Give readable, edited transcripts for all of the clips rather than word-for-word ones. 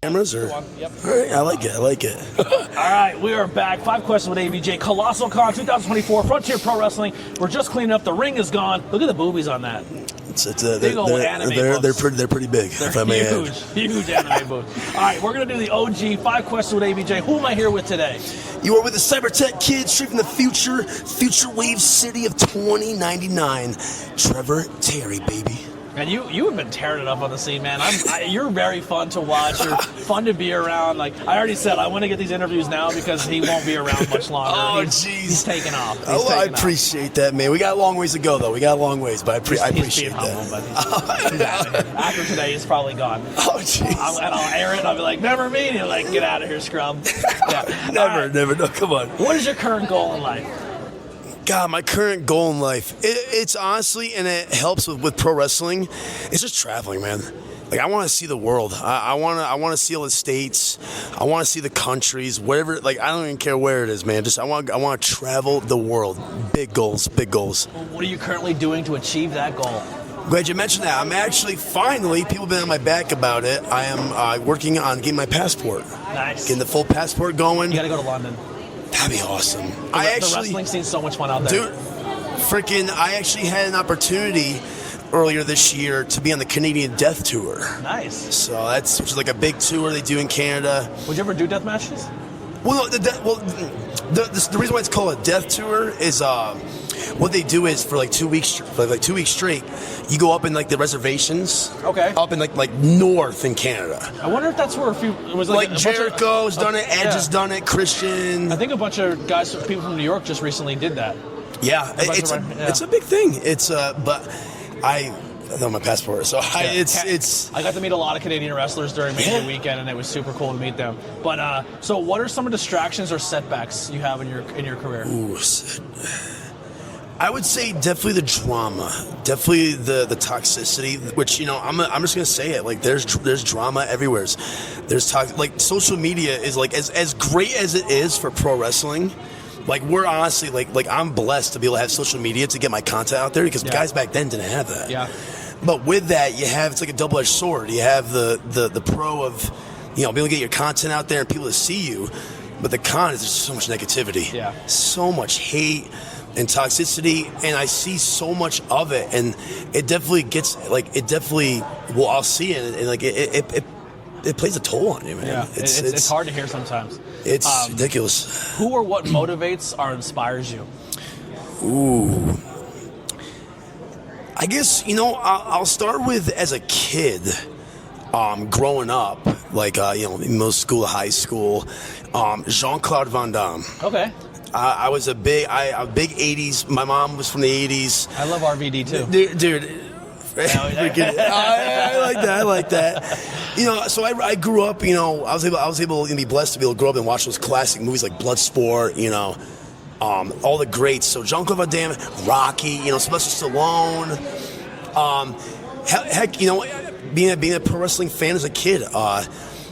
Cameras or? Yep. All right, I like it. All right, we are back. 5 questions with ABJ. Colossal Con 2024, Frontier Pro Wrestling. We're just cleaning up. The ring is gone. Look at the boobies on that. They're pretty big. If I may add. Huge anime boobs. All right, we're going to do the OG 5 questions with ABJ. Who am I here with today? You are with the Cybertech Kid, straight from the future wave city of 2099. Trevor Terry, baby. And you have been tearing it up on the scene, man. You're very fun to watch. You're fun to be around. Like I already said, I want to get these interviews now because he won't be around much longer. Oh, jeez. He's taking off. I appreciate that, man. We got a long ways to go, though. But I appreciate that. After today, he's probably gone. Oh, jeez. And I'll air it, and I'll be like, never me. And he'll like, get out of here, scrub. Yeah. Never. No, come on. What is your current goal in life? God, my current goal in life, it's honestly, and it helps with pro wrestling, it's just traveling, man. Like, I want to see the world. I want to see all the states. I want to see the countries, whatever. Like, I don't even care where it is, man. Just I want to travel the world. Big goals. What are you currently doing to achieve that goal? Glad you mentioned that. I'm actually, finally, people have been on my back about it. I am working on getting my passport. Nice. Getting the full passport going. You got to go to London. That'd be awesome. The wrestling scene's so much fun out there. Dude, I actually had an opportunity earlier this year to be on the Canadian Death Tour. Nice. So which is like a big tour they do in Canada. Would you ever do death matches? Well, no, the reason why it's called a death tour is what they do is for like 2 weeks, straight, you go up in like the reservations. Okay. Up in like north in Canada. I wonder if that's where it was like Jericho's done it, Edge has done it, Christian. I think a bunch of people from New York just recently did that. Yeah, it's a big thing. But I know my passport, so I got to meet a lot of Canadian wrestlers during Mania weekend, and it was super cool to meet them. But so, what are some of the distractions or setbacks you have in your career? Ooh, I would say definitely the drama, definitely the toxicity. Which I'm just gonna say it. Like there's drama everywhere. There's like social media is like as great as it is for pro wrestling. Like we're honestly like I'm blessed to be able to have social media to get my content out there because guys back then didn't have that. Yeah. But with that, it's like a double-edged sword. You have the pro of being able to get your content out there and people to see you. But the con is there's so much negativity. Yeah. So much hate and toxicity, and I see so much of it, and it definitely gets I'll see it, and like it plays a toll on you, man. Yeah, it's hard to hear sometimes. It's ridiculous. Who or what motivates or inspires you? Ooh, I guess I'll start with as a kid, growing up, like middle school, high school, Jean-Claude Van Damme. Okay. I was a big 80s. My mom was from the 80s. I love RVD too. Dude. I like that. So I grew up. I was able to be blessed to be able to grow up and watch those classic movies like Bloodsport. All the greats. So Jean-Claude Van Damme, Rocky. Sylvester Stallone. Heck, being a pro wrestling fan as a kid. Guys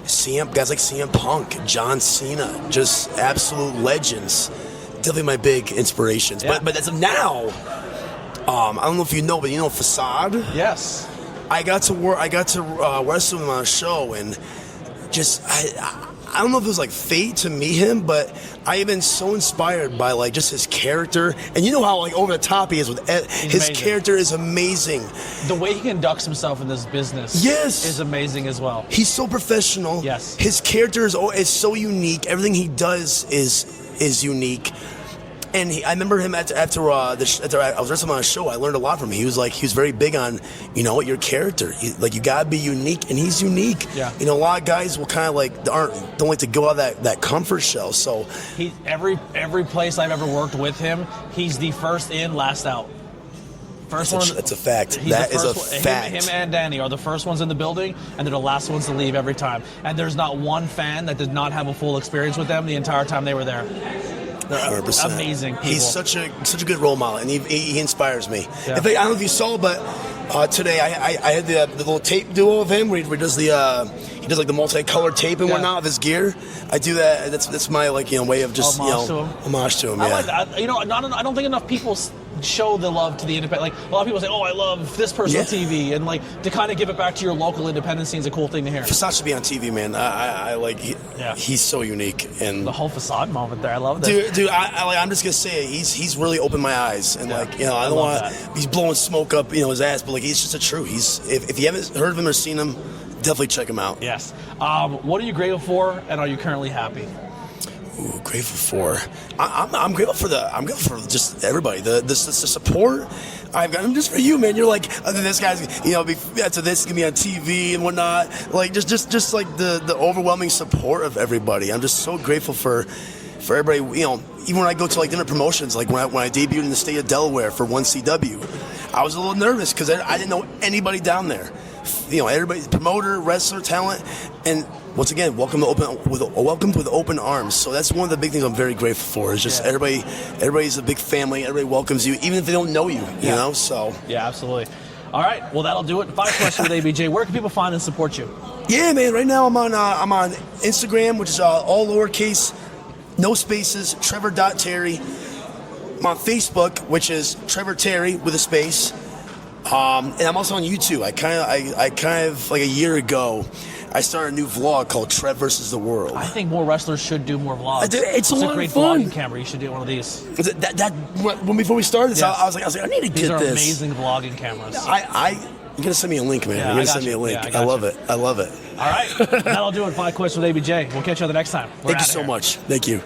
like CM Punk, John Cena, just absolute legends. Definitely my big inspirations. Yeah. But as of now, I don't know if you know, but Facade. Yes. I got to wrestle him on a show, and just I don't know if it was like fate to meet him, but I have been so inspired by like just his character, and you know how like over the top he is with his character is amazing. The way he conducts himself in this business, is amazing as well. He's so professional. Yes, his character is so unique. Everything he does is unique. And I remember him after I was wrestling on a show. I learned a lot from him. He was very big on, your character. You gotta be unique, and he's unique. Yeah. A lot of guys will kind of like don't like to go out of that comfort shell. So every place I've ever worked with him, he's the first in, last out. That's a fact. That is a fact. Him and Danny are the first ones in the building, and they're the last ones to leave every time. And there's not one fan that did not have a full experience with them the entire time they were there. 100%. Amazing people. He's such a good role model, and he inspires me. Yeah. In fact, I don't know if you saw, but today I had the little tape duo of him where he does like the multicolored tape and whatnot of his gear. I do that. That's my way of just homage to him. homage to him. Yeah. I like that. I don't think enough people show the love to the independent. Like a lot of people say, "Oh, I love this person on TV," and like to kind of give it back to your local independent scene is a cool thing to hear. Facade should be on TV, man. I like. He's so unique, and the whole Facade moment there. I love that, dude. I'm just gonna say it. He's really opened my eyes, and I don't want. He's blowing smoke up his ass, but like he's just a true. If you haven't heard of him or seen him, definitely check him out. Yes. What are you grateful for, and are you currently happy? Ooh, grateful for. I'm grateful for just everybody. The support I've got. Just for you, man. You're like this guy's after this is gonna be on TV and whatnot. Like just like the overwhelming support of everybody. I'm just so grateful for everybody. Even when I go to like different promotions, like when I debuted in the state of Delaware for 1CW, I was a little nervous because I didn't know anybody down there. Everybody, promoter, wrestler, talent, and once again, welcome with open arms. So that's one of the big things I'm very grateful for. Is just everybody's a big family. Everybody welcomes you, even if they don't know you. You know, so yeah, absolutely. All right, well that'll do it. 5 questions with ABJ. Where can people find and support you? Yeah, man. Right now I'm on Instagram, which is all lowercase, no spaces, Trevor.Terry. I'm on Facebook, which is Trevor Terry with a space. And I'm also on YouTube. I kind of like a year ago, I started a new vlog called Trev versus the World. I think more wrestlers should do more vlogs. It's a lot of fun. It's a great vlogging camera. You should do one of these. Before we started this, I was like, I need to get this. These are amazing vlogging cameras. You're gonna send me a link, man. You're gonna send me a link. Yeah, I love it. I love it. All right, that'll do it. 5 questions with ABJ. We'll catch you on the next time. Thank you so much. Thank you.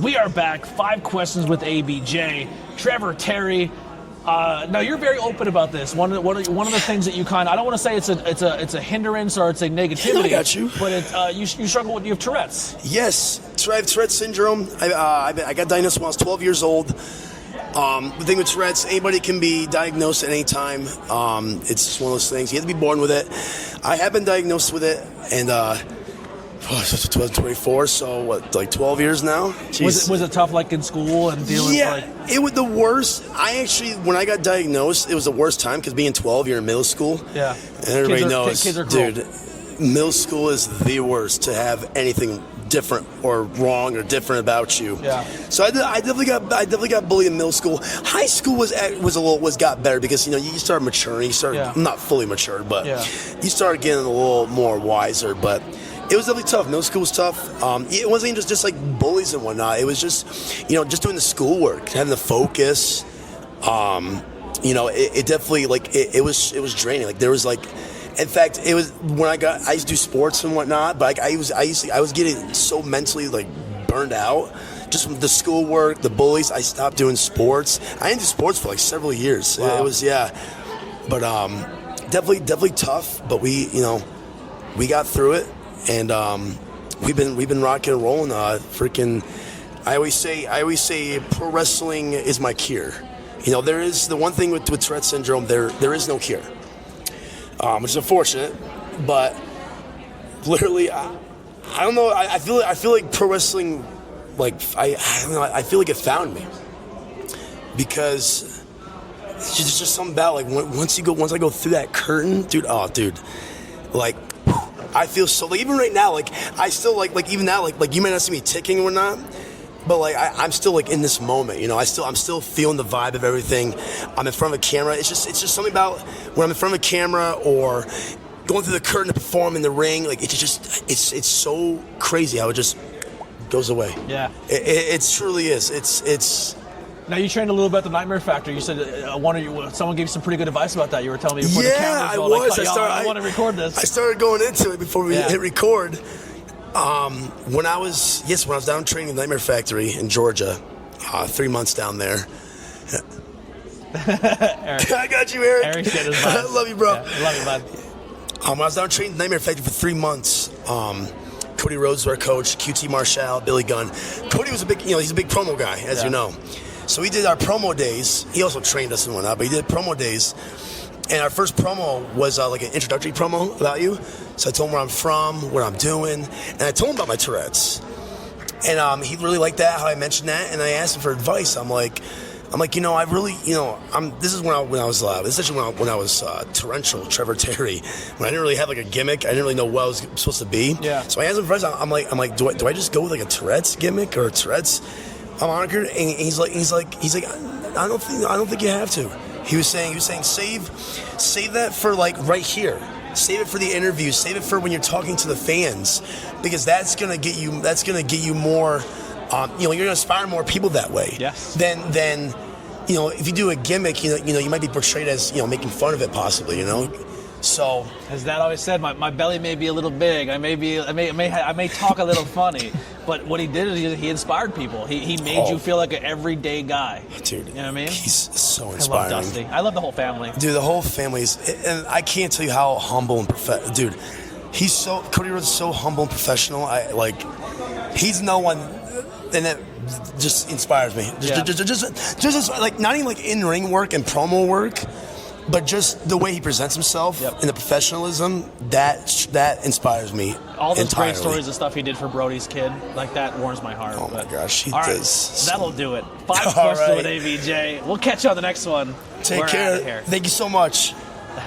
We are back. 5 questions with ABJ. Trevor Terry. Now you're very open about this. One of the things that you I don't want to say it's a hindrance or it's a negativity. I got you. But you struggle with, you have Tourette's. Yes, Tourette's syndrome. I got diagnosed when I was 12 years old. The thing with Tourette's, anybody can be diagnosed at any time. It's just one of those things. You have to be born with it. I have been diagnosed with it, and 2024, so what, like 12 years now? Was it tough, like in school and dealing with it was the worst. When I got diagnosed, it was the worst time because being 12, you're in middle school. Yeah. And everybody knows, kids are cruel. dude, middle school is the worst to have anything different or wrong or different about you. Yeah. So I definitely got bullied in middle school. High school got better because you start maturing. Not fully matured, but you start getting a little more wiser. But it was definitely tough. Middle school was tough. It wasn't even just like bullies and whatnot. It was just just doing the schoolwork, having the focus. It definitely it was draining. Like there was in fact, it was when I used to do sports and whatnot, but I was getting so mentally burned out just from the schoolwork, the bullies. I stopped doing sports. I didn't do sports for several years. Wow. It was but definitely tough. But we got through it, and we've been rocking and rolling. I always say pro wrestling is my cure. There is the one thing with Tourette's syndrome. There is no cure. Which is unfortunate, but literally, I don't know. I feel like pro wrestling, I don't know. I feel like it found me because it's just something about once I go through that curtain, dude. Oh, dude, I feel so even right now, I still even now, you might not see me ticking or not. But I'm still in this moment, I'm still feeling the vibe of everything. I'm in front of a camera. It's just something about when I'm in front of a camera or going through the curtain to perform in the ring. It's so crazy how it just goes away. Yeah, it truly is. It's. Now you trained a little bit at the Nightmare Factory. You said someone gave you some pretty good advice about that. You were telling me before the camera. I was. I want to record this. I started going into it before we hit record. When I was down training in the Nightmare Factory in Georgia, 3 months down there. Eric. I got you, Eric. Eric's getting his vibes. I love you, bro. Yeah, I love you, bud. When I was down training in the Nightmare Factory for 3 months, Cody Rhodes was our coach, QT Marshall, Billy Gunn. Cody was he's a big promo guy, as you know. So we did our promo days. He also trained us and whatnot, but he did promo days. And our first promo was an introductory promo about you. So I told him where I'm from, what I'm doing, and I told him about my Tourette's. And he really liked that, how I mentioned that, and I asked him for advice. I'm like, I really, this is when I was, especially when I was torrential, Trevor Terry, when I didn't really have like a gimmick, I didn't really know what I was supposed to be. Yeah. So I asked him for advice. I'm like, do I just go with like a Tourette's gimmick or a Tourette's moniker? And he's like, I don't think you have to. He was saying, save that for like right here. Save it for the interviews. Save it for when you're talking to the fans, because that's gonna get you more. You're gonna inspire more people that way. Yes. Then if you do a gimmick, you might be portrayed as making fun of it possibly. So, as Dad always said, my belly may be a little big. I may talk a little funny, but what he did is he inspired people. He made you feel like an everyday guy. Dude, you know what I mean? He's so inspiring. I love Dusty. I love the whole family. Dude, the whole family's, and I can't tell you how humble and Dude, Cody Rhodes is so humble and professional. He's no one, and that just inspires me. Just like not even like in ring work and promo work. But just the way he presents himself and the professionalism, that inspires me. All those entirely. great stories of stuff he did for Brody's kid, like that warms my heart. Oh my gosh, he all right, does. That'll do it. 5 questions with ABJ. We'll catch you on the next one. Take care. Thank you so much.